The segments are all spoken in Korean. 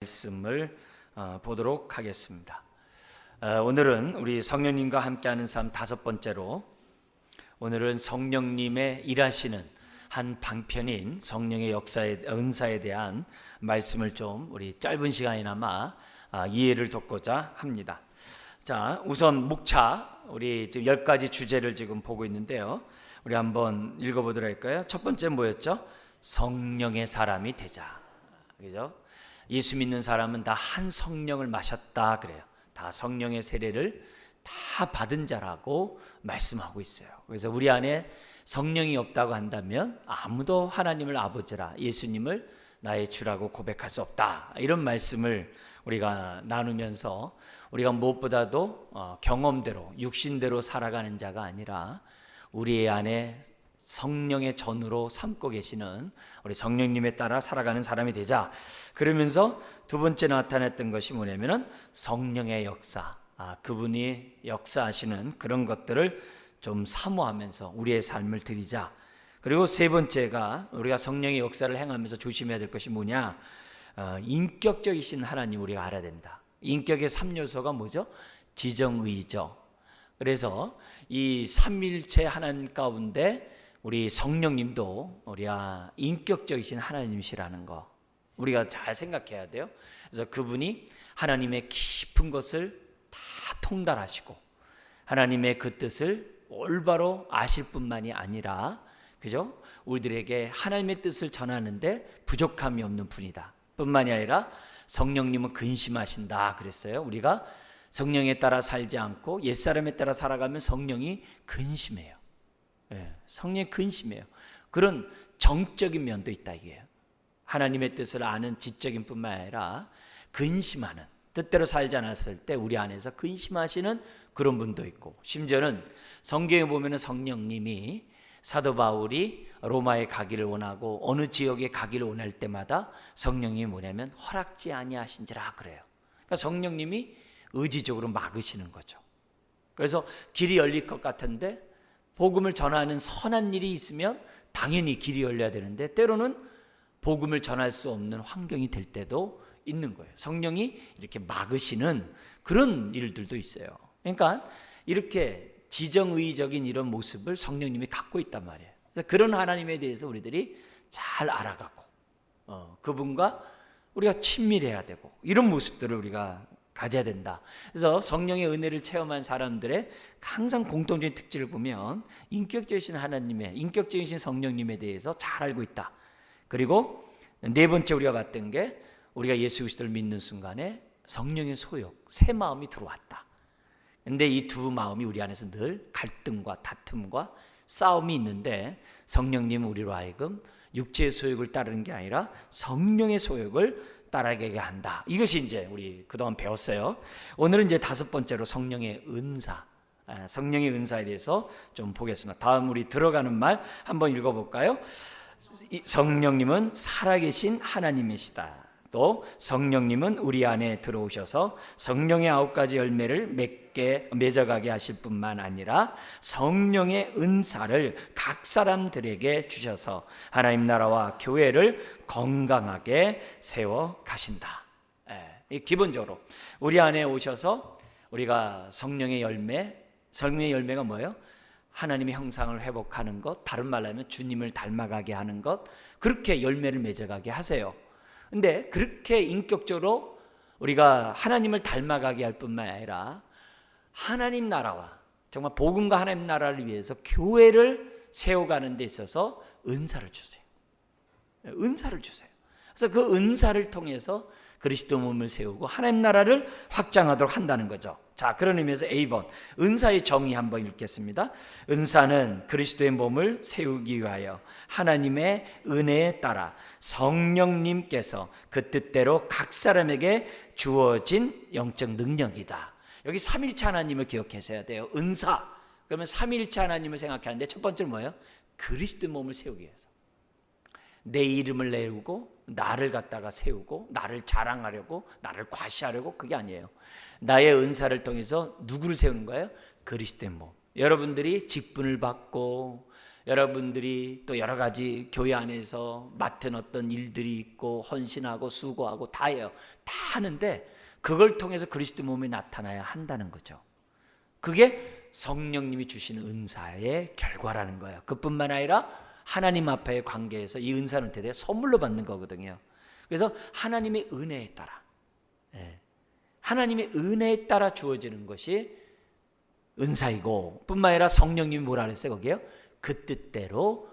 말씀을 보도록 하겠습니다. 오늘은 우리 성령님과 함께하는 삶 다섯 번째로, 오늘은 성령님의 일하시는 한 방편인 성령의 역사의 은사에 대한 말씀을 좀 우리 짧은 시간이나마 이해를 돕고자 합니다. 자, 우선 목차 우리 지금 10가지 주제를 지금 보고 있는데요. 우리 한번 읽어보도록 할까요? 첫 번째 뭐였죠? 성령의 사람이 되자. 그죠? 예수 믿는 사람은 다 한 성령을 마셨다 그래요. 다 성령의 세례를 다 받은 자라고 말씀하고 있어요. 그래서 우리 안에 성령이 없다고 한다면 아무도 하나님을 아버지라, 예수님을 나의 주라고 고백할 수 없다, 이런 말씀을 우리가 나누면서, 우리가 무엇보다도 경험대로 육신대로 살아가는 자가 아니라 우리 안에 성령의 전으로 삼고 계시는 우리 성령님에 따라 살아가는 사람이 되자. 그러면서 두 번째 나타냈던 것이 뭐냐면은 성령의 역사, 그분이 역사하시는 그런 것들을 좀 사모하면서 우리의 삶을 드리자. 그리고 세 번째가 우리가 성령의 역사를 행하면서 조심해야 될 것이 뭐냐, 인격적이신 하나님 우리가 알아야 된다. 인격의 3요소가 뭐죠? 지정의죠. 그래서 이 삼일체 하나님 가운데 우리 성령님도 우리가 인격적이신 하나님이시라는 거 우리가 잘 생각해야 돼요. 그래서 그분이 하나님의 깊은 것을 다 통달하시고 하나님의 그 뜻을 올바로 아실 뿐만이 아니라, 그죠? 우리들에게 하나님의 뜻을 전하는데 부족함이 없는 분이다 뿐만이 아니라 성령님은 근심하신다 그랬어요. 우리가 성령에 따라 살지 않고 옛사람에 따라 살아가면 성령이 근심해요. 성령의 근심이에요. 그런 정적인 면도 있다 이게요. 하나님의 뜻을 아는 지적인 뿐만 아니라 근심하는, 뜻대로 살지 않았을 때 우리 안에서 근심하시는 그런 분도 있고, 심지어는 성경에 보면 성령님이 사도 바울이 로마에 가기를 원하고 어느 지역에 가기를 원할 때마다 성령님이 뭐냐면 허락지 아니하신지라 그래요. 그러니까 성령님이 의지적으로 막으시는 거죠. 그래서 길이 열릴 것 같은데 복음을 전하는 선한 일이 있으면 당연히 길이 열려야 되는데 때로는 복음을 전할 수 없는 환경이 될 때도 있는 거예요. 성령이 이렇게 막으시는 그런 일들도 있어요. 그러니까 이렇게 지정의적인 이런 모습을 성령님이 갖고 있단 말이에요. 그래서 그런 하나님에 대해서 우리들이 잘 알아가고 그분과 우리가 친밀해야 되고 이런 모습들을 우리가 가져야 된다. 그래서 성령의 은혜를 체험한 사람들의 항상 공통적인 특질을 보면 인격적이신 하나님의, 인격적이신 성령님에 대해서 잘 알고 있다. 그리고 네 번째 우리가 봤던 게, 우리가 예수 그리스도를 믿는 순간에 성령의 소욕, 새 마음이 들어왔다. 근데 이 두 마음이 우리 안에서 늘 갈등과 다툼과 싸움이 있는데, 성령님은 우리로 하여금 육체의 소욕을 따르는 게 아니라 성령의 소욕을 따라가게 한다. 이것이 이제 우리 그동안 배웠어요. 오늘은 이제 다섯 번째로 성령의 은사, 성령의 은사에 대해서 좀 보겠습니다. 다음 우리 들어가는 말 한번 읽어볼까요? 성령님은 살아계신 하나님이시다. 또 성령님은 우리 안에 들어오셔서 성령의 9가지 열매를 맺어가게 하실 뿐만 아니라 성령의 은사를 각 사람들에게 주셔서 하나님 나라와 교회를 건강하게 세워 가신다. 기본적으로 우리 안에 오셔서 우리가 성령의 열매가 뭐예요? 하나님의 형상을 회복하는 것, 다른 말로 하면 주님을 닮아가게 하는 것, 그렇게 열매를 맺어가게 하세요. 근데 그렇게 인격적으로 우리가 하나님을 닮아가게 할 뿐만 아니라 하나님 나라와, 정말 복음과 하나님 나라를 위해서 교회를 세워가는 데 있어서 은사를 주세요. 은사를 주세요. 그래서 그 은사를 통해서 그리스도 몸을 세우고 하나님 나라를 확장하도록 한다는 거죠. 자, 그런 의미에서 A번 은사의 정의 한번 읽겠습니다. 은사는 그리스도의 몸을 세우기 위하여 하나님의 은혜에 따라 성령님께서 그 뜻대로 각 사람에게 주어진 영적 능력이다. 여기 삼일체 하나님을 기억하셔야 돼요. 은사, 그러면 삼일체 하나님을 생각하는데 첫 번째는 뭐예요? 그리스도의 몸을 세우기 위해서. 내 이름을 내우고 나를 갖다가 세우고 나를 자랑하려고, 나를 과시하려고, 그게 아니에요. 나의 은사를 통해서 누구를 세우는 거예요? 그리스도의 몸. 여러분들이 직분을 받고 여러분들이 또 여러 가지 교회 안에서 맡은 어떤 일들이 있고 헌신하고 수고하고 다 해요. 다 하는데 그걸 통해서 그리스도 몸이 나타나야 한다는 거죠. 그게 성령님이 주시는 은사의 결과라는 거예요. 그뿐만 아니라 하나님 앞에의 관계에서 이 은사는 어떻게 돼요? 선물로 받는 거거든요. 그래서 하나님의 은혜에 따라, 하나님의 은혜에 따라 주어지는 것이 은사이고, 뿐만 아니라 성령님이 뭐라 그랬어요? 거기요? 그 뜻대로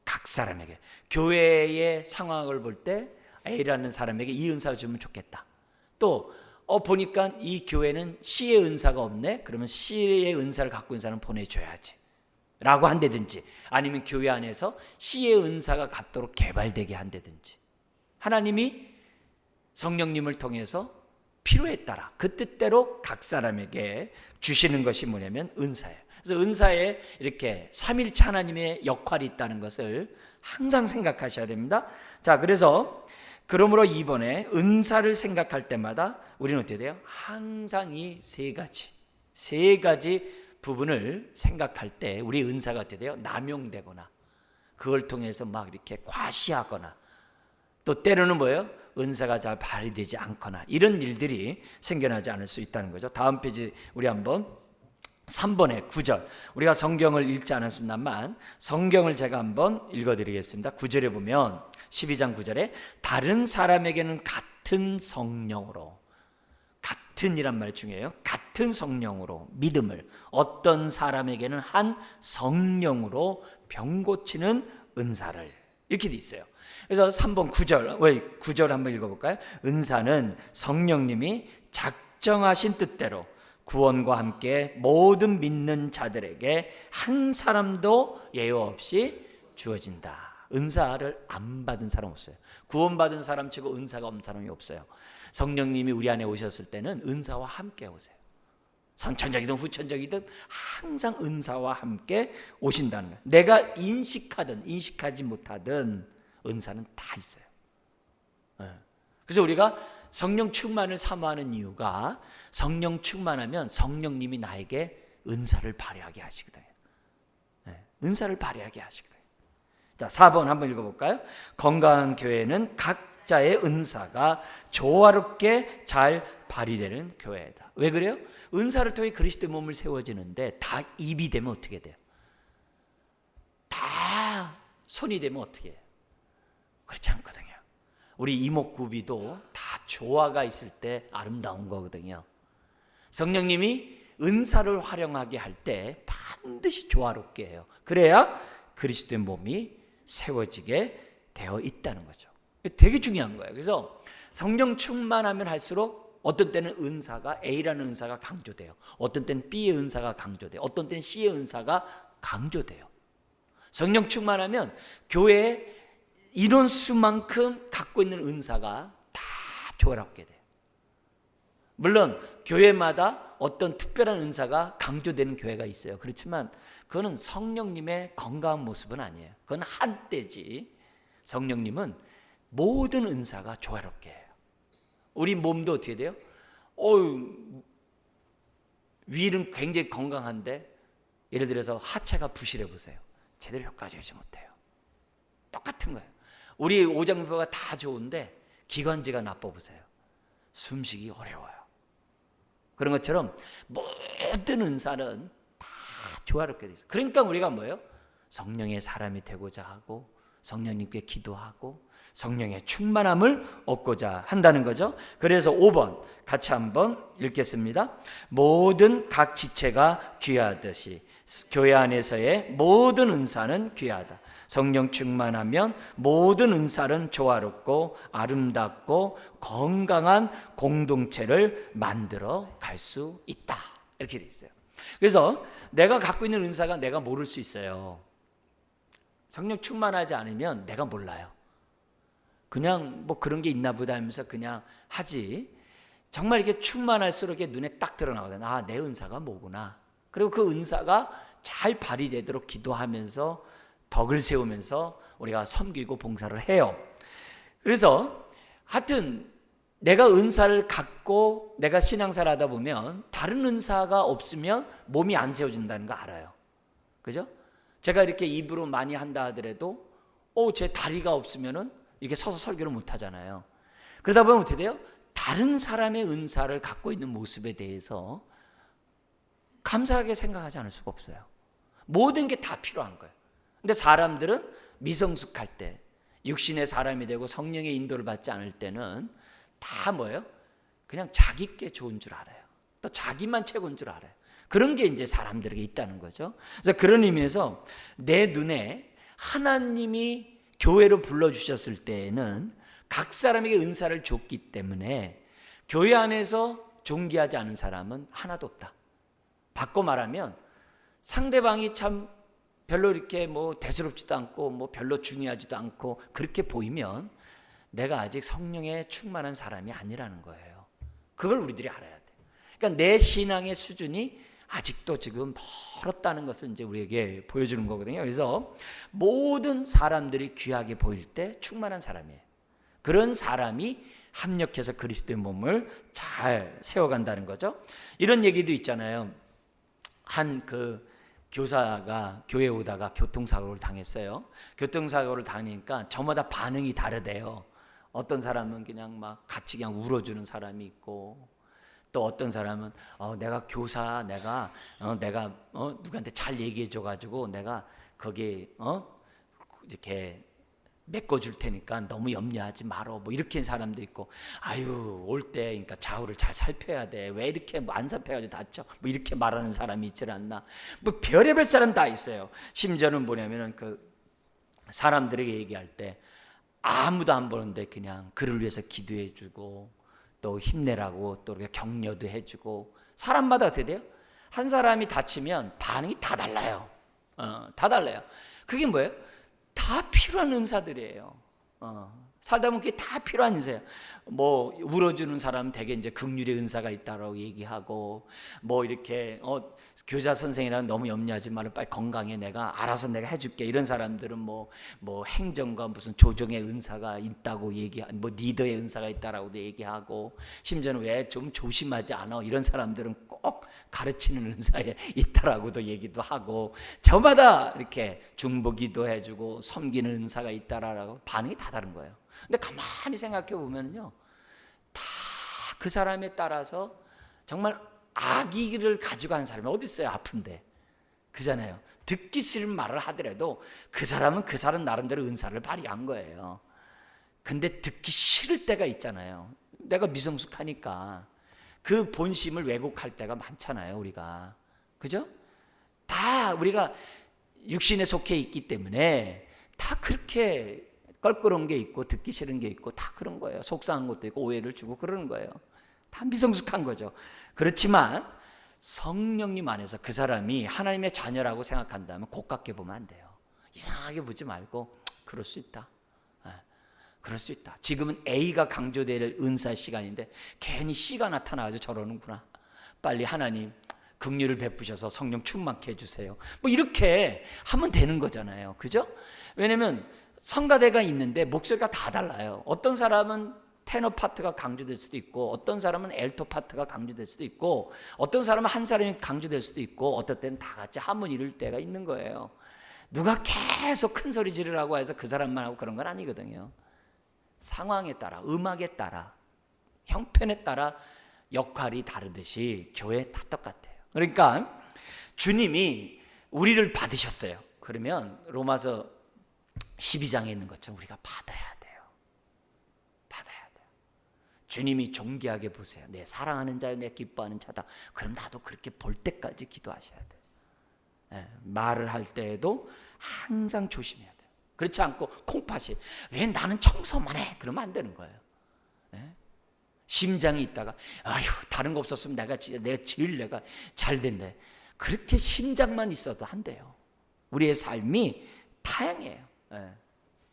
각 사람에게, 교회의 상황을 볼 때 A라는 사람에게 이 은사를 주면 좋겠다. 또 보니까 이 교회는 C의 은사가 없네. 그러면 C의 은사를 갖고 있는 사람 보내줘야지 라고 한다든지, 아니면 교회 안에서 C의 은사가 갖도록 개발되게 한다든지, 하나님이 성령님을 통해서 필요에 따라 그 뜻대로 각 사람에게 주시는 것이 뭐냐면 은사예요. 그래서 은사에 이렇게 삼일체 하나님의 역할이 있다는 것을 항상 생각하셔야 됩니다. 자, 그래서 그러므로 이번에 은사를 생각할 때마다 우리는 어떻게 돼요? 항상 이 세 가지 부분을 생각할 때 우리 은사가 어떻게 돼요? 남용되거나 그걸 통해서 막 이렇게 과시하거나, 또 때로는 뭐예요? 은사가 잘 발휘되지 않거나, 이런 일들이 생겨나지 않을 수 있다는 거죠. 다음 페이지 우리 한번 3번의 9절, 우리가 성경을 읽지 않았습니다만 성경을 제가 한번 읽어드리겠습니다. 9절에 보면 12장 9절에 다른 사람에게는 같은 성령으로, 같은이란 말이 중요해요. 같은 성령으로 믿음을, 어떤 사람에게는 한 성령으로 병 고치는 은사를, 이렇게 돼 있어요. 그래서 3번 9절, 9절 한번 읽어볼까요? 은사는 성령님이 작정하신 뜻대로 구원과 함께 모든 믿는 자들에게 한 사람도 예외 없이 주어진다. 은사를 안 받은 사람 없어요. 구원받은 사람 치고 은사가 없는 사람이 없어요. 성령님이 우리 안에 오셨을 때는 은사와 함께 오세요. 선천적이든 후천적이든 항상 은사와 함께 오신다는 거예요. 내가 인식하든 인식하지 못하든 은사는 다 있어요. 그래서 우리가 성령 충만을 사모하는 이유가, 성령 충만하면 성령님이 나에게 은사를 발휘하게 하시거든요. 은사를 발휘하게 하시거든요. 자, 4번 한번 읽어볼까요? 건강한 교회는 각자의 은사가 조화롭게 잘 발휘되는 교회다. 왜 그래요? 은사를 통해 그리스도의 몸을 세워지는데 다 입이 되면 어떻게 돼요? 다 손이 되면 어떻게 해요? 그렇지 않거든요. 우리 이목구비도 다 조화가 있을 때 아름다운 거거든요. 성령님이 은사를 활용하게 할 때 반드시 조화롭게 해요. 그래야 그리스도의 몸이 세워지게 되어 있다는 거죠. 되게 중요한 거예요. 그래서 성령 충만하면 할수록 어떤 때는 은사가, A라는 은사가 강조돼요. 어떤 때는 B의 은사가 강조돼요. 어떤 때는 C의 은사가 강조돼요. 성령 충만하면 교회에 인원수만큼 갖고 있는 은사가 다 조화롭게 돼요. 물론 교회마다 어떤 특별한 은사가 강조되는 교회가 있어요. 그렇지만 그거는 성령님의 건강한 모습은 아니에요. 그건 한때지. 성령님은 모든 은사가 조화롭게 해요. 우리 몸도 어떻게 돼요? 위는 굉장히 건강한데 예를 들어서 하체가 부실해 보세요. 제대로 효과적이지 못해요. 똑같은 거예요. 우리 오장부가 다 좋은데 기관지가 나빠 보세요. 숨쉬기 어려워요. 그런 것처럼 모든 은사는 다 조화롭게 돼 있어요. 그러니까 우리가 뭐예요? 성령의 사람이 되고자 하고 성령님께 기도하고 성령의 충만함을 얻고자 한다는 거죠. 그래서 5번 같이 한번 읽겠습니다. 모든 각 지체가 귀하듯이 교회 안에서의 모든 은사는 귀하다. 성령 충만하면 모든 은사는 조화롭고 아름답고 건강한 공동체를 만들어 갈 수 있다. 이렇게 돼 있어요. 그래서 내가 갖고 있는 은사가 내가 모를 수 있어요. 성령 충만하지 않으면 내가 몰라요. 그냥 뭐 그런 게 있나 보다 하면서 그냥 하지. 정말 이렇게 충만할수록 이렇게 눈에 딱 드러나거든요. 아, 내 은사가 뭐구나. 그리고 그 은사가 잘 발휘되도록 기도하면서 덕을 세우면서 우리가 섬기고 봉사를 해요. 그래서 하여튼 내가 은사를 갖고 내가 신앙생활 하다 보면 다른 은사가 없으면 몸이 안 세워진다는 거 알아요. 그죠? 제가 이렇게 입으로 많이 한다 하더라도 제 다리가 없으면은 이렇게 서서 설교를 못 하잖아요. 그러다 보면 어떻게 돼요? 다른 사람의 은사를 갖고 있는 모습에 대해서 감사하게 생각하지 않을 수가 없어요. 모든 게 다 필요한 거예요. 근데 사람들은 미성숙할 때, 육신의 사람이 되고 성령의 인도를 받지 않을 때는 다 뭐예요? 그냥 자기께 좋은 줄 알아요. 또 자기만 최고인 줄 알아요. 그런 게 이제 사람들에게 있다는 거죠. 그래서 그런 의미에서 내 눈에 하나님이 교회로 불러주셨을 때에는 각 사람에게 은사를 줬기 때문에 교회 안에서 존귀하지 않은 사람은 하나도 없다. 바꿔 말하면 상대방이 참 별로 이렇게 뭐 대수롭지도 않고 뭐 별로 중요하지도 않고 그렇게 보이면 내가 아직 성령에 충만한 사람이 아니라는 거예요. 그걸 우리들이 알아야 돼. 그러니까 내 신앙의 수준이 아직도 지금 멀었다는 것을 이제 우리에게 보여주는 거거든요. 그래서 모든 사람들이 귀하게 보일 때 충만한 사람이에요. 그런 사람이 합력해서 그리스도의 몸을 잘 세워간다는 거죠. 이런 얘기도 있잖아요. 한 그 교사가 교회에 오다가 교통사고를 당했어요. 교통사고를 당하니까 저마다 반응이 다르대요. 어떤 사람은 그냥 막 같이 그냥 울어주는 사람이 있고, 또 어떤 사람은 내가 교사, 내가 누구한테 잘 얘기해줘가지고 내가 거기 이렇게 메꿔줄 테니까 너무 염려하지 말어. 뭐 이렇게 사람도 있고, 아유 올 때 그러니까 좌우를 잘 살펴야 돼. 왜 이렇게 뭐 안 살펴가지고 다쳐? 뭐 이렇게 말하는 사람이 있질 않나? 뭐 별의별 사람 다 있어요. 심지어는 뭐냐면은 그 사람들에게 얘기할 때 아무도 안 보는데 그냥 그를 위해서 기도해주고 또 힘내라고 또 이렇게 격려도 해주고. 사람마다 어떻게 돼요? 한 사람이 다치면 반응이 다 달라요. 다 달라요. 그게 뭐예요? 다 필요한 은사들이에요. 살다 보면 그게 다 필요한 은사예요. 뭐 울어주는 사람 되게 이제 긍휼의 은사가 있다라고 얘기하고, 뭐 이렇게 교사 선생이랑 너무 염려하지 말고 빨리 건강해, 내가 알아서 내가 해줄게. 이런 사람들은 뭐 행정과 무슨 조정의 은사가 있다고 얘기하고, 뭐 리더의 은사가 있다라고도 얘기하고, 심지어는 왜 좀 조심하지 않아? 이런 사람들은 꼭 가르치는 은사에 있다라고도 얘기도 하고, 저마다 이렇게 중보기도 해주고 섬기는 은사가 있다라고 반응이 다 다른 거예요. 근데 가만히 생각해 보면요, 다 그 사람에 따라서 정말 악의를 가지고 하는 사람이 어디 있어요? 아픈데. 그잖아요. 듣기 싫은 말을 하더라도 그 사람은 그 사람 나름대로 은사를 발휘한 거예요. 근데 듣기 싫을 때가 있잖아요. 내가 미성숙하니까 그 본심을 왜곡할 때가 많잖아요, 우리가. 그죠? 다 우리가 육신에 속해 있기 때문에 다 그렇게 껄끄러운 게 있고 듣기 싫은 게 있고 다 그런 거예요. 속상한 것도 있고 오해를 주고 그러는 거예요. 다 미성숙한 거죠. 그렇지만 성령님 안에서 그 사람이 하나님의 자녀라고 생각한다면 고깝게 보면 안 돼요. 이상하게 보지 말고 그럴 수 있다. 그럴 수 있다. 지금은 A가 강조될 은사 시간인데 괜히 C가 나타나가지고 저러는구나. 빨리 하나님 긍휼을 베푸셔서 성령 충만케 해주세요. 뭐 이렇게 하면 되는 거잖아요. 그죠? 왜냐면 성가대가 있는데 목소리가 다 달라요. 어떤 사람은 테너 파트가 강조될 수도 있고, 어떤 사람은 엘토 파트가 강조될 수도 있고, 어떤 사람은 한 사람이 강조될 수도 있고, 어떨 때는 다 같이 하모니 이룰 때가 있는 거예요. 누가 계속 큰 소리 지르라고 해서 그 사람만 하고 그런 건 아니거든요. 상황에 따라, 음악에 따라, 형편에 따라 역할이 다르듯이 교회 다 똑같아요. 그러니까 주님이 우리를 받으셨어요. 그러면 로마서 12장에 있는 것처럼 우리가 받아야 돼요. 받아야 돼요. 주님이 존귀하게 보세요. 내 사랑하는 자요, 내 기뻐하는 자다. 그럼 나도 그렇게 볼 때까지 기도하셔야 돼요. 말을 할 때에도 항상 조심해야 돼요. 그렇지 않고 콩팥이 왜 나는 청소만 해? 그러면 안 되는 거예요. 심장이 있다가 아휴 다른 거 없었으면 내가 제일 내가 잘 된대. 그렇게 심장만 있어도 안 돼요. 우리의 삶이 다양해요.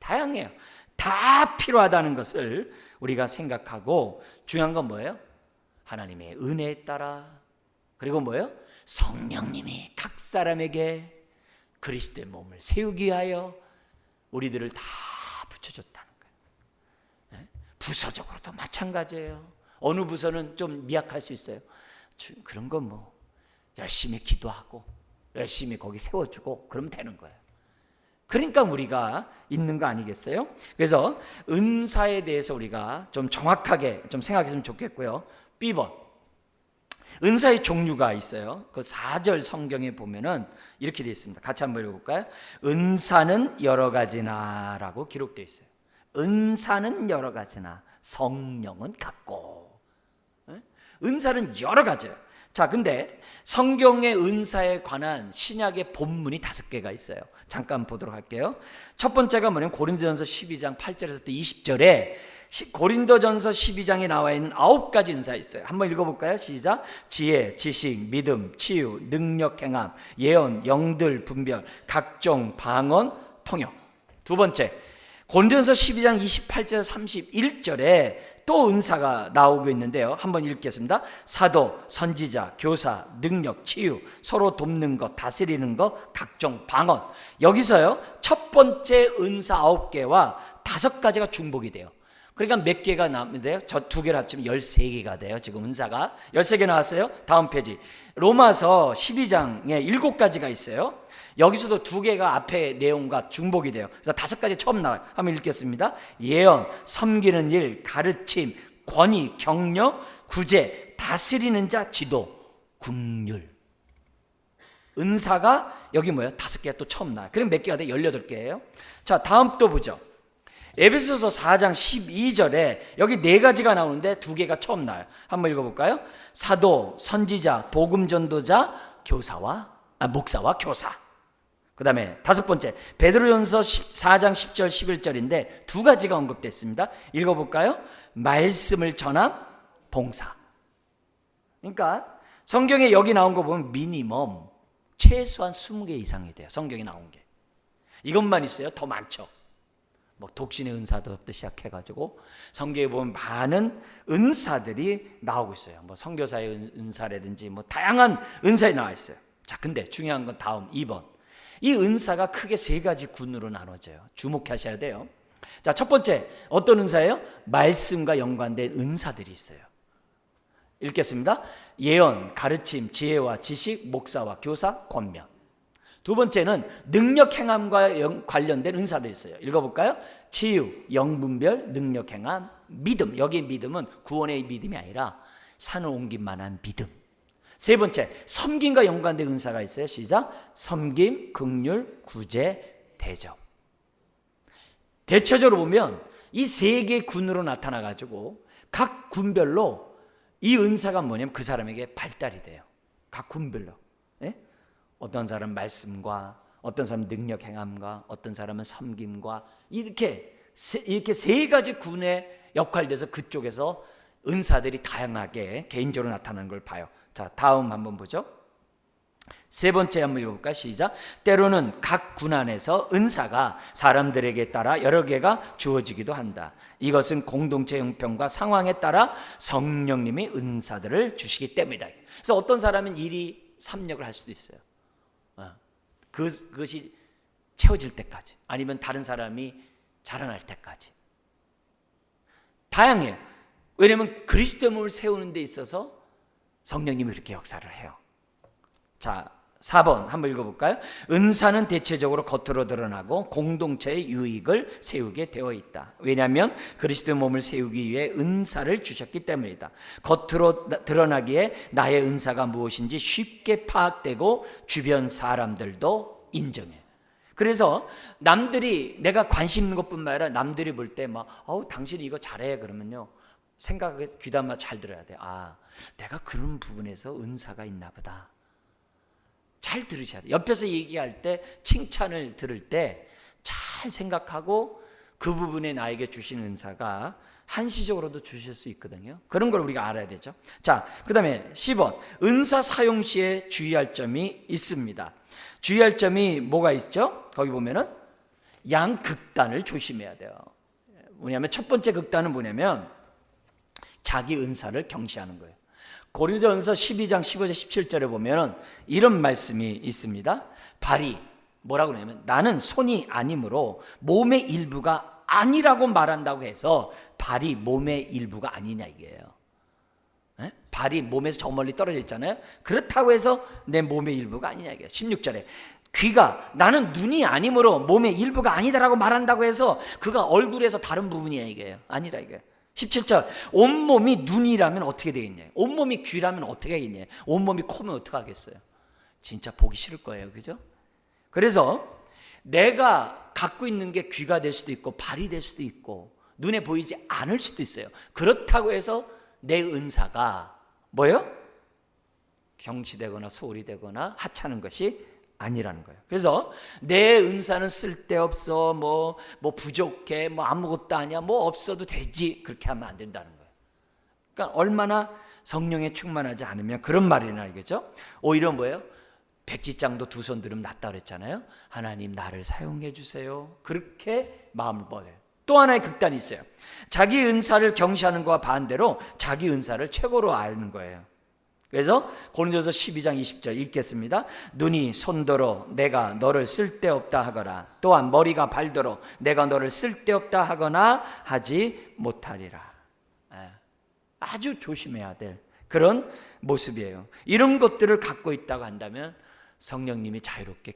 다양해요. 다 필요하다는 것을 우리가 생각하고, 중요한 건 뭐예요? 하나님의 은혜에 따라, 그리고 뭐예요? 성령님이 각 사람에게 그리스도의 몸을 세우기 위하여 우리들을 다 붙여줬다는 거예요. 부서적으로도 마찬가지예요. 어느 부서는 좀 미약할 수 있어요. 그런 건 뭐 열심히 기도하고 열심히 거기 세워주고 그러면 되는 거예요. 그러니까 우리가 있는 거 아니겠어요? 그래서 은사에 대해서 우리가 좀 정확하게 좀 생각했으면 좋겠고요. B번, 은사의 종류가 있어요. 그 4절 성경에 보면은 이렇게 되어 있습니다. 같이 한번 읽어볼까요? 은사는 여러 가지나 라고 기록되어 있어요. 은사는 여러 가지나 성령은 같고. 은사는 여러 가지예요. 자, 근데 성경의 은사에 관한 신약의 본문이 5개가 있어요. 잠깐 보도록 할게요. 첫 번째가 뭐냐면 고린도전서 12장 8절에서 또 20절에 고린도전서 12장에 나와 있는 9가지 은사 있어요. 한번 읽어볼까요? 시작. 지혜, 지식, 믿음, 치유, 능력, 행함, 예언, 영들, 분별, 각종 방언, 통역. 두 번째, 고린도전서 12장 28절 31절에 또 은사가 나오고 있는데요. 한번 읽겠습니다. 사도, 선지자, 교사, 능력, 치유, 서로 돕는 것, 다스리는 것, 각종 방언. 여기서요, 첫 번째 은사 9개와 5가지가 중복이 돼요. 그러니까 몇 개가 남는데요? 저 2개를 합치면 13개가 돼요. 지금 은사가 13개 나왔어요. 다음 페이지. 로마서 12장에 7가지가 있어요. 여기서도 2개가 앞에 내용과 중복이 돼요. 그래서 5가지 처음 나와요. 한번 읽겠습니다. 예언, 섬기는 일, 가르침, 권위, 격려, 구제, 다스리는 자, 지도, 긍휼. 은사가 여기 뭐예요? 5개가 또 처음 나와요. 그럼 몇 개가 돼? 18개예요. 자, 다음 또 보죠. 에베소서 4장 12절에 여기 4가지가 나오는데 2개가 처음 나와요. 한번 읽어볼까요? 사도, 선지자, 복음전도자, 목사와 교사. 그 다음에 5번째, 베드로전서 4장 10절 11절인데 2가지가 언급됐습니다. 읽어볼까요? 말씀을 전함, 봉사. 그러니까 성경에 여기 나온 거 보면 미니멈 최소한 20개 이상이 돼요. 성경에 나온 게. 이것만 있어요? 더 많죠. 뭐 독신의 은사도부터 시작해가지고 성경에 보면 많은 은사들이 나오고 있어요. 뭐 선교사의 은사라든지 뭐 다양한 은사에 나와 있어요. 자, 근데 중요한 건 다음 2번. 이 은사가 크게 3가지 군으로 나눠져요. 주목하셔야 돼요. 자, 첫 번째 어떤 은사예요? 말씀과 연관된 은사들이 있어요. 읽겠습니다. 예언, 가르침, 지혜와 지식, 목사와 교사, 권면. 두 번째는 능력 행함과 관련된 은사도 있어요. 읽어볼까요? 치유, 영분별, 능력 행함, 믿음. 여기 믿음은 구원의 믿음이 아니라 산을 옮긴 만한 믿음. 세 번째, 섬김과 연관된 은사가 있어요. 시작. 섬김, 긍휼, 구제, 대접. 대체적으로 보면 이 3개 군으로 나타나가지고 각 군별로 이 은사가 뭐냐면 그 사람에게 발달이 돼요. 각 군별로. 예? 어떤 사람은 말씀과, 어떤 사람은 능력 행함과, 어떤 사람은 섬김과, 이렇게 3가지 군의 역할돼서 그쪽에서 은사들이 다양하게 개인적으로 나타나는 걸 봐요. 자, 다음 한번 보죠. 세 번째 한번 읽어볼까요? 시작. 때로는 각 군 안에서 은사가 사람들에게 따라 여러 개가 주어지기도 한다. 이것은 공동체 형편과 상황에 따라 성령님이 은사들을 주시기 때문이다. 그래서 어떤 사람은 일이 3역을 할 수도 있어요. 그것이 채워질 때까지, 아니면 다른 사람이 자라날 때까지. 다양해요. 왜냐하면 그리스도 몸을 세우는 데 있어서 성령님이 이렇게 역사를 해요. 자, 4번 한번 읽어볼까요? 은사는 대체적으로 겉으로 드러나고 공동체의 유익을 세우게 되어 있다. 왜냐하면 그리스도 몸을 세우기 위해 은사를 주셨기 때문이다. 겉으로 드러나기에 나의 은사가 무엇인지 쉽게 파악되고 주변 사람들도 인정해. 그래서 남들이, 내가 관심 있는 것뿐만 아니라 남들이 볼 때 막 당신이 이거 잘해 그러면요, 생각에 귀담아 잘 들어야 돼. 아, 내가 그런 부분에서 은사가 있나 보다. 잘 들으셔야 돼요. 옆에서 얘기할 때, 칭찬을 들을 때 잘 생각하고 그 부분에 나에게 주신 은사가 한시적으로도 주실 수 있거든요. 그런 걸 우리가 알아야 되죠. 자, 그 다음에 10번. 은사 사용 시에 주의할 점이 있습니다. 주의할 점이 뭐가 있죠? 거기 보면은 양극단을 조심해야 돼요. 뭐냐면 첫 번째 극단은 뭐냐면 자기 은사를 경시하는 거예요. 고린도전서 12장 15절 17절에 보면 이런 말씀이 있습니다. 발이 뭐라고 그러냐면 나는 손이 아니므로 몸의 일부가 아니라고 말한다고 해서 발이 몸의 일부가 아니냐 이게요. 에? 발이 몸에서 저 멀리 떨어져 있잖아요. 그렇다고 해서 내 몸의 일부가 아니냐 이게요. 16절에 귀가 나는 눈이 아니므로 몸의 일부가 아니다라고 말한다고 해서 그가 얼굴에서 다른 부분이야 이게요. 아니라 이게 17절 온몸이 눈이라면 어떻게 되겠냐, 온몸이 귀라면 어떻게 하겠냐, 온몸이 코면 어떻게 하겠어요. 진짜 보기 싫을 거예요. 그죠? 그래서 내가 갖고 있는 게 귀가 될 수도 있고 발이 될 수도 있고 눈에 보이지 않을 수도 있어요. 그렇다고 해서 내 은사가 뭐예요? 경시되거나 소홀히 되거나 하찮은 것이 아니라는 거예요. 그래서 내 은사는 쓸데없어, 뭐 부족해, 뭐 아무것도 아니야, 뭐 없어도 되지, 그렇게 하면 안 된다는 거예요. 그러니까 얼마나 성령에 충만하지 않으면 그런 말이나 이거죠. 오히려 뭐예요? 백지장도 두 손 들으면 낫다 그랬잖아요. 하나님 나를 사용해 주세요. 그렇게 마음을 뻗어요. 또 하나의 극단이 있어요. 자기 은사를 경시하는 것과 반대로 자기 은사를 최고로 아는 거예요. 그래서 고린도서 12장 20절 읽겠습니다. 눈이 손더러 내가 너를 쓸데없다 하거나 또한 머리가 발더러 내가 너를 쓸데없다 하거나 하지 못하리라. 아주 조심해야 될 그런 모습이에요. 이런 것들을 갖고 있다고 한다면 성령님이 자유롭게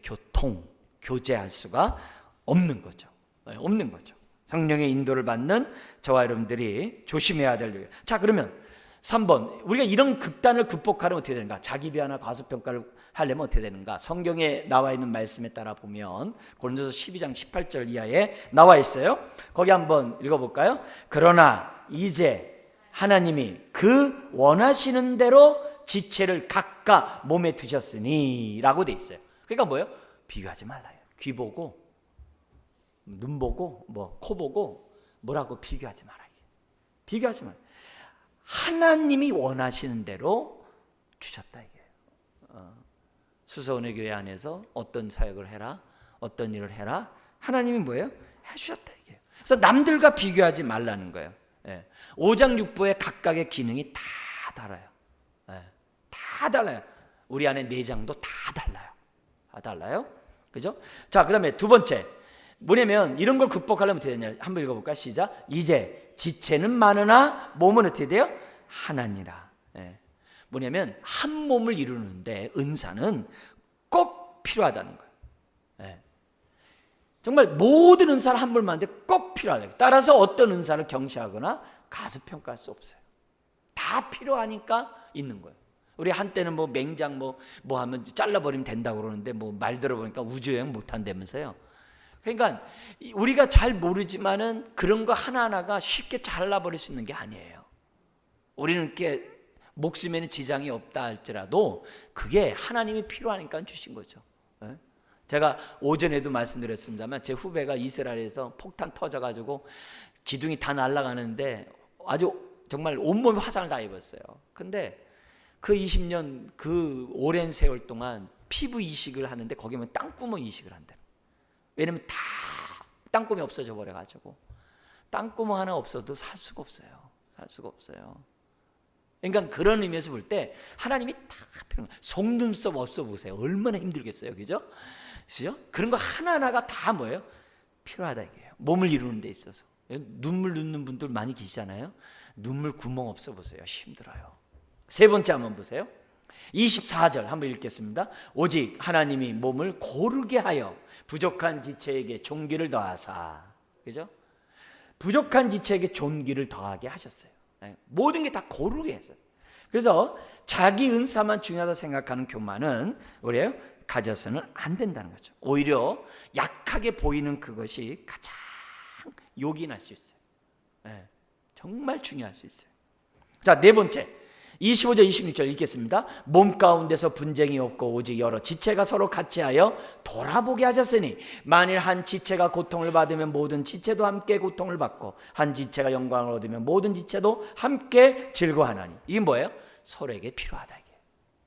교제할 수가 없는 거죠. 없는 거죠. 성령의 인도를 받는 저와 여러분들이 조심해야 될 일이에요. 자, 그러면 3번, 우리가 이런 극단을 극복하려면 어떻게 되는가? 자기 비하나 과소평가를 하려면 어떻게 되는가? 성경에 나와 있는 말씀에 따라 보면 고린도서 12장 18절 이하에 나와 있어요. 거기 한번 읽어볼까요? 그러나 이제 하나님이 그 원하시는 대로 지체를 각각 몸에 두셨으니 라고 돼 있어요. 그러니까 뭐예요? 비교하지 말라요. 귀 보고 눈 보고 코 보고 뭐라고 비교하지 말아요. 비교하지 말아요. 하나님이 원하시는 대로 주셨다 이게요. 수서원의 교회 안에서 어떤 사역을 해라, 어떤 일을 해라, 하나님이 뭐예요? 해주셨다 이게요. 그래서 남들과 비교하지 말라는 거예요. 5장 6부의 각각의 기능이 다 달라요. 다 달라요. 우리 안에 내장도 다 달라요. 다 달라요. 그죠? 자, 그 다음에 두 번째 뭐냐면 이런 걸 극복하려면 어떻게 되냐? 한번 읽어볼까요? 시작. 이제 지체는 많으나 몸은 어떻게 돼요? 하나니라. 뭐냐면 한 몸을 이루는데 은사는 꼭 필요하다는 거예요. 정말 모든 은사를 한 몸만 하는데 꼭 필요하다. 따라서 어떤 은사를 경시하거나 가소평가할 수 없어요. 다 필요하니까 있는 거예요. 우리 한때는 뭐 맹장 뭐 하면 잘라버리면 된다고 그러는데 뭐 말 들어보니까 우주여행 못 한다면서요. 그러니까 우리가 잘 모르지만은 그런 거 하나하나가 쉽게 잘라버릴 수 있는 게 아니에요. 우리는 이렇게 목숨에는 지장이 없다 할지라도 그게 하나님이 필요하니까 주신 거죠. 제가 오전에도 말씀드렸습니다만 제 후배가 이스라엘에서 폭탄 터져가지고 기둥이 다 날아가는데 아주 정말 온몸에 화상을 다 입었어요. 근데 그 20년 그 오랜 세월 동안 피부 이식을 하는데 거기 보면 땅구멍 이식을 한대요. 왜냐면 다 땅구멍이 없어져 버려가지고 땅구멍 하나 없어도 살 수가 없어요. 살 수가 없어요. 그러니까 그런 의미에서 볼 때 하나님이 다 필요한 거예요. 속눈썹 없어 보세요. 얼마나 힘들겠어요. 그죠? 그죠? 그런 거 하나하나가 다 뭐예요? 필요하다 이게요. 몸을 이루는 데 있어서. 눈물 넣는 분들 많이 계시잖아요. 눈물 구멍 없어 보세요. 힘들어요. 세 번째 한번 보세요. 24절 한번 읽겠습니다. 오직 하나님이 몸을 고르게 하여 부족한 지체에게 존귀를 더하사. 그죠? 부족한 지체에게 존귀를 더하게 하셨어요. 모든 게 다 고르게 했어요. 그래서 자기 은사만 중요하다 생각하는 교만은 우리요 가져서는 안 된다는 거죠. 오히려 약하게 보이는 그것이 가장 요긴할 수 있어요. 정말 중요할 수 있어요. 자, 네 번째 25절 26절 읽겠습니다. 몸 가운데서 분쟁이 없고 오직 여러 지체가 서로 같이하여 돌아보게 하셨으니 만일 한 지체가 고통을 받으면 모든 지체도 함께 고통을 받고 한 지체가 영광을 얻으면 모든 지체도 함께 즐거워하나니. 이게 뭐예요? 서로에게 필요하다. 이게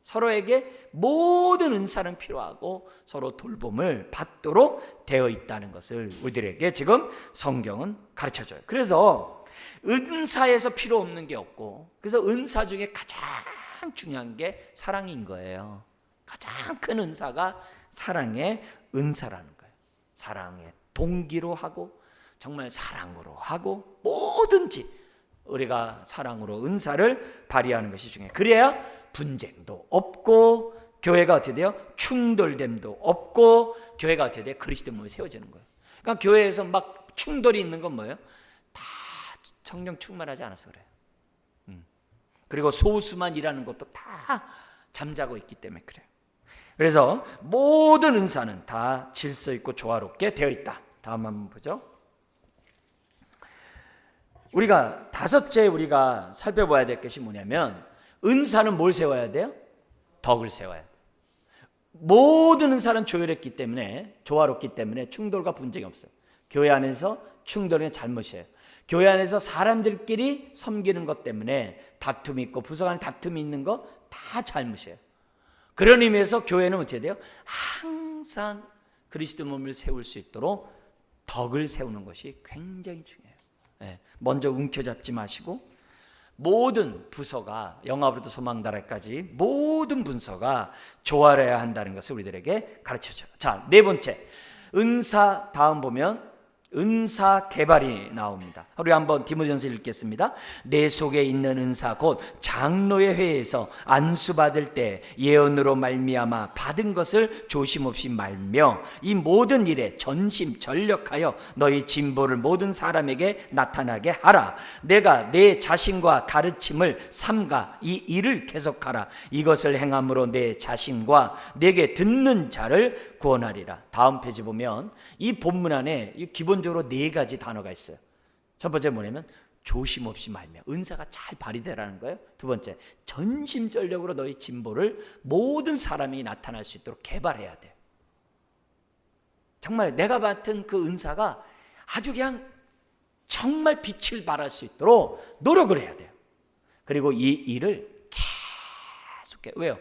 서로에게 모든 은사는 필요하고 서로 돌봄을 받도록 되어 있다는 것을 우리들에게 지금 성경은 가르쳐줘요. 그래서 은사에서 필요 없는 게 없고, 그래서 은사 중에 가장 중요한 게 사랑인 거예요. 가장 큰 은사가 사랑의 은사라는 거예요. 사랑의 동기로 하고 정말 사랑으로 하고 뭐든지 우리가 사랑으로 은사를 발휘하는 것이 중요해요. 그래야 분쟁도 없고 교회가 어떻게 돼요? 충돌됨도 없고 교회가 어떻게 돼요? 그리스도 몸이 세워지는 거예요. 그러니까 교회에서 막 충돌이 있는 건 뭐예요? 다 성령 충만하지 않아서 그래요. 그리고 소수만 일하는 것도 다 잠자고 있기 때문에 그래요. 그래서 모든 은사는 다 질서 있고 조화롭게 되어 있다. 다음 한번 보죠. 우리가 다섯째 우리가 살펴봐야 될 것이 뭐냐면, 은사는 뭘 세워야 돼요? 덕을 세워야 돼요. 모든 은사는 조율했기 때문에, 조화롭기 때문에 충돌과 분쟁이 없어요. 교회 안에서 충돌은 잘못이에요. 교회 안에서 사람들끼리 섬기는 것 때문에 다툼이 있고 부서 간에 다툼이 있는 거 다 잘못이에요. 그런 의미에서 교회는 어떻게 돼요? 항상 그리스도 몸을 세울 수 있도록 덕을 세우는 것이 굉장히 중요해요. 먼저 움켜잡지 마시고, 모든 부서가, 영화부터 소망다라까지 모든 분서가 조화해야 한다는 것을 우리들에게 가르쳐줘요. 자, 네 번째, 은사. 다음 보면 은사 개발이 나옵니다. 우리 한번 디모데전서 읽겠습니다. 내 속에 있는 은사 곧 장로의 회에서 안수받을 때 예언으로 말미암아 받은 것을 조심없이 말며 이 모든 일에 전심전력하여 너희 진보를 모든 사람에게 나타나게 하라. 내가 내 자신과 가르침을 삼가 이 일을 계속하라. 이것을 행함으로 내 자신과 내게 듣는 자를 구원하리라. 다음 페이지 보면 이 본문 안에 기본적으로 네 가지 단어가 있어요. 첫 번째 뭐냐면 조심 없이 말며, 은사가 잘 발휘되라는 거예요. 두 번째, 전심전력으로 너희 진보를 모든 사람이 나타날 수 있도록 개발해야 돼요. 정말 내가 맡은 그 은사가 아주 그냥 정말 빛을 발할 수 있도록 노력을 해야 돼요. 그리고 이 일을 계속해. 왜요?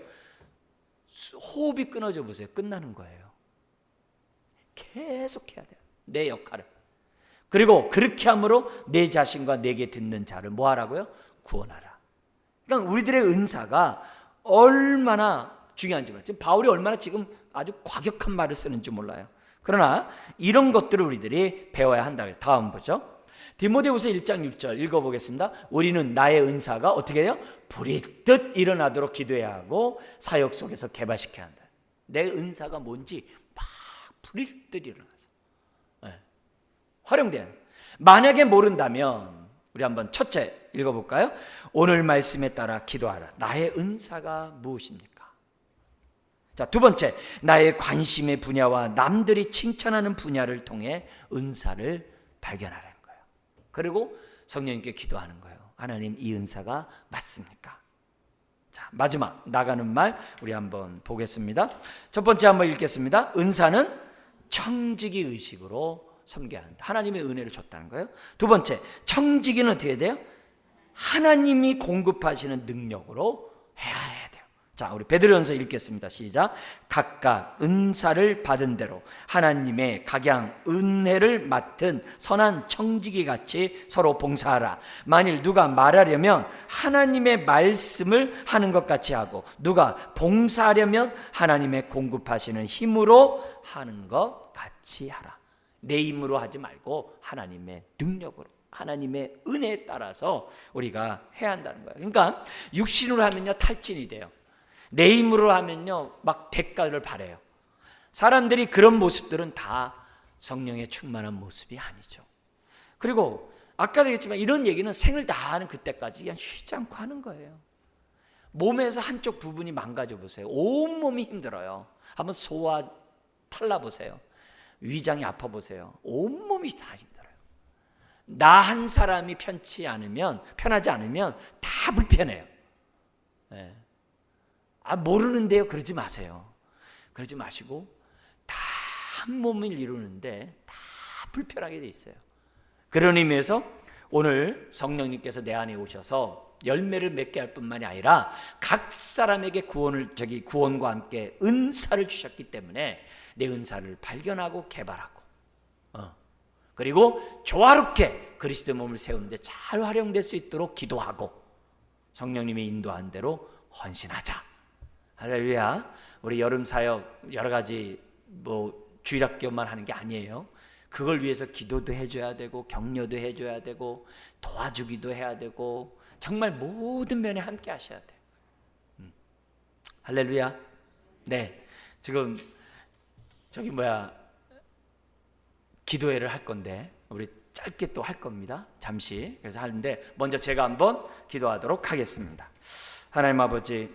호흡이 끊어져 보세요. 끝나는 거예요. 계속 해야 돼요. 내 역할을. 그리고 그렇게 함으로 내 자신과 내게 듣는 자를 뭐 하라고요? 구원하라. 그러니까 우리들의 은사가 얼마나 중요한지 몰라요. 지금 바울이 얼마나 지금 아주 과격한 말을 쓰는지 몰라요. 그러나 이런 것들을 우리들이 배워야 한다. 다음 보죠. 디모데후서 1장 6절 읽어보겠습니다. 우리는 나의 은사가 어떻게 해요? 불이 뜻 일어나도록 기도해야 하고 사역 속에서 개발시켜야 한다. 내 은사가 뭔지 막 불이 뜻 일어나서 활용돼요. 만약에 모른다면 우리 한번 첫째 읽어볼까요? 오늘 말씀에 따라 기도하라. 나의 은사가 무엇입니까? 자, 두 번째, 나의 관심의 분야와 남들이 칭찬하는 분야를 통해 은사를 발견하라는 거예요. 그리고 성령님께 기도하는 거예요. 하나님, 이 은사가 맞습니까? 자, 마지막 나가는 말 우리 한번 보겠습니다. 첫 번째 한번 읽겠습니다. 은사는 청지기 의식으로 섬겨야 한다. 하나님의 은혜를 줬다는 거예요. 두 번째, 청지기는 어떻게 돼요? 하나님이 공급하시는 능력으로 해야 돼요. 자, 우리 베드로전서 읽겠습니다. 시작. 각각 은사를 받은 대로 하나님의 각양 은혜를 맡은 선한 청지기 같이 서로 봉사하라. 만일 누가 말하려면 하나님의 말씀을 하는 것 같이 하고, 누가 봉사하려면 하나님의 공급하시는 힘으로 하는 것 같이 하라. 내 힘으로 하지 말고 하나님의 능력으로, 하나님의 은혜에 따라서 우리가 해야 한다는 거예요. 그러니까 육신으로 하면요 탈진이 돼요. 내 힘으로 하면요 막 대가를 바래요. 사람들이 그런 모습들은 다 성령의 충만한 모습이 아니죠. 그리고 아까도 얘기했지만 이런 얘기는 생을 다하는 그때까지 그냥 쉬지 않고 하는 거예요. 몸에서 한쪽 부분이 망가져 보세요. 온몸이 힘들어요. 한번 소화 탈라 보세요. 위장이 아파 보세요. 온몸이 다 힘들어요. 나 한 사람이 편하지 않으면 다 불편해요. 네. 모르는데요. 그러지 마세요. 그러지 마시고 다 한 몸을 이루는데 다 불편하게 돼 있어요. 그런 의미에서 오늘 성령님께서 내 안에 오셔서 열매를 맺게 할 뿐만이 아니라 각 사람에게 구원과 함께 은사를 주셨기 때문에 내 은사를 발견하고 개발하고 그리고 조화롭게 그리스도의 몸을 세우는데 잘 활용될 수 있도록 기도하고 성령님의 인도한 대로 헌신하자. 할렐루야. 우리 여름 사역 여러 가지 주일학교만 하는 게 아니에요. 그걸 위해서 기도도 해줘야 되고 격려도 해줘야 되고 도와주기도 해야 되고 정말 모든 면에 함께 하셔야 돼요. 할렐루야. 네, 지금 저기 기도회를 할 건데 우리 짧게 또 할 겁니다. 잠시. 그래서 하는데 먼저 제가 한번 기도하도록 하겠습니다. 하나님 아버지,